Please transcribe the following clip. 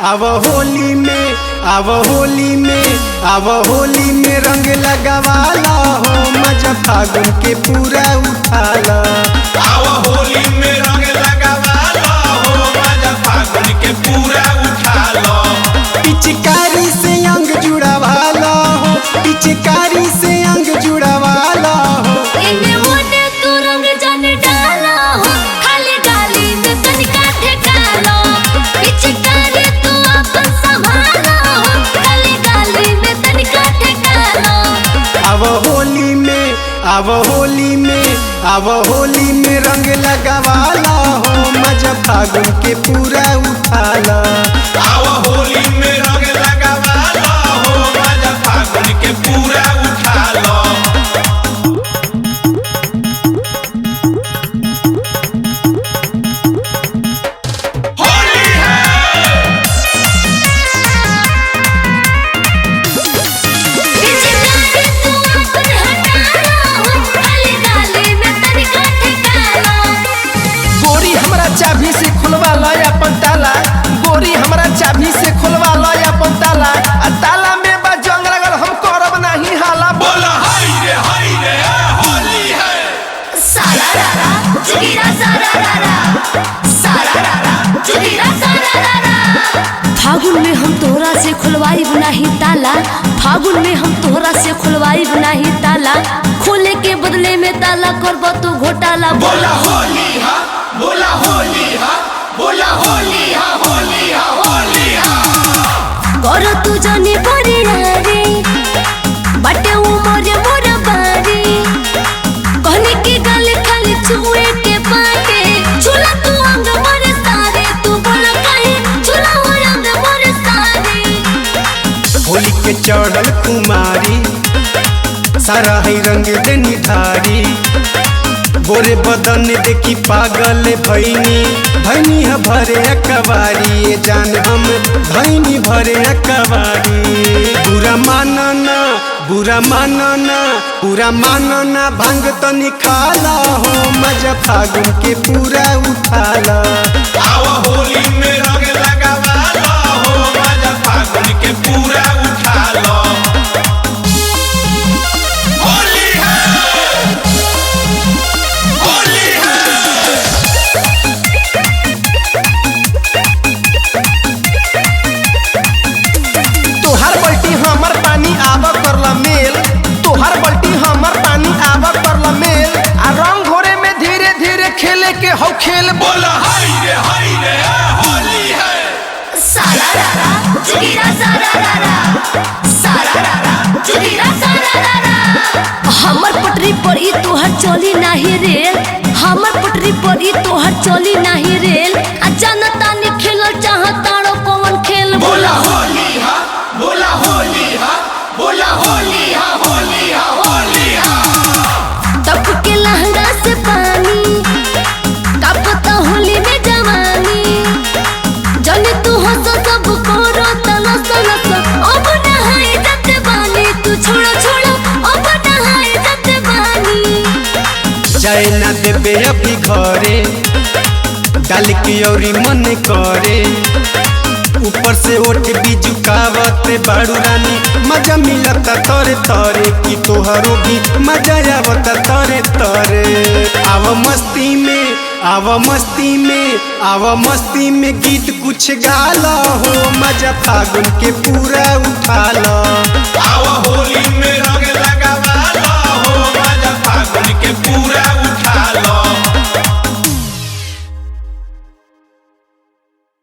आव होली में आव होली में आव होली में रंग लगावाला हो मजा फागुन के पूरा उठाला। आव होली में रंग लगावाला हो मजा फागुन के पूरा उठाला। पिचकारी से अंग जुड़ावाला हो पिचकारी से अंग जुड़ावाला हो। इन्हें मोटे तू रंग जाने डाला हो खाली डाली में तनिका ठेकालो। पिचकारी तू अपन संभाला हो खाली डाली में तनिका ठेकालो। आव होली में आव होली में आव होली में रंग लगावाला हो मजा फागुन के पूरा उठाला। आव होली में रंग लगावाला हो मजा फागुन के पूरा उठाला। होली है पिचकारी तू अपन हटालो हो खाली डाली में तनिका ठेकालो। गोरी हमरा चाबी से खुलवा लो अपन ताला। गोरी हमरा चाबी से खुलवा लो अपन ताला। आ ताला में बा जंग लगल हम करब नहीं हाला। बोला हाय रे होली है। सारा रारा जुगीरा सारा रारा सारा रारा जुगीरा सारा रारा। फागुन में हम तोहरा से खुलवाई नहीं ताला। फागुन में हम तोहरा से खुलवाई नहीं ताला। खोले के बदले में ताला करबो तू घोटाला। बोला होली हा बोला होली हा बोला होली हा होली हा होली हा। कर तू जाने बड़ी रे बटे उमर मोर बारी। कहने की गल खाली छुए के बाटे छुला तू अंग मोर सारे। तू बोला कहीं छुला हो अंग मोर सारे। होली के चढ़ल कुमारी सारा है रंग दे निधारी। गोरे बदन देखी पागल भैनी भैनी है भरे अकबारी। ये जान हम भैनी भरे अकबारी। बुरा मानना बुरा मानना पूरा मानना भंग तो निकाला हो मजा फागुन के पूरा उठाला। आव होली में रंग लगावाला हो मजा फागुन के पूरा उठाला। होली है होली है। तोहर बल्टी हमर पानी आवा करला मेल। तोहर बल्टी हमर पानी आवा करला मेल। आ रंग घोरे में धीरे धीरे खेले के हौ खेल। बोला हाय रे होली है। सारा रारा जुगीरा सारा रारा सारा रारा जुगीरा सारा रारा। हमर पटरी पर ई तोहर चली नाही रेल। हमर पटरी पर ई तोहर चली नाही रेल। आ जनता ने खेलल चाहताड़ो कौन खेल। बोला होली हा बोला होली हा बोला होली हा होली हा होली हा। टप के लहंगा से पानी कापता होली में जवानी। जने तू हंस सब करो तलस तलस। अब नहाए जते बानी तू छोड़ो छोड़ो अब नहाए जते बानी। जाए ना देबे अभी घरे डाल के औरी मन करे। ऊपर से ओठ भी झुकावत बाड़ू रानी मजा मिलता तरे तरे की तोहरो भी मजा आवता तरे तरे। आव मस्ती में आव मस्ती में आव मस्ती में गीत कुछ गाला हो मजा फागुन के पूरा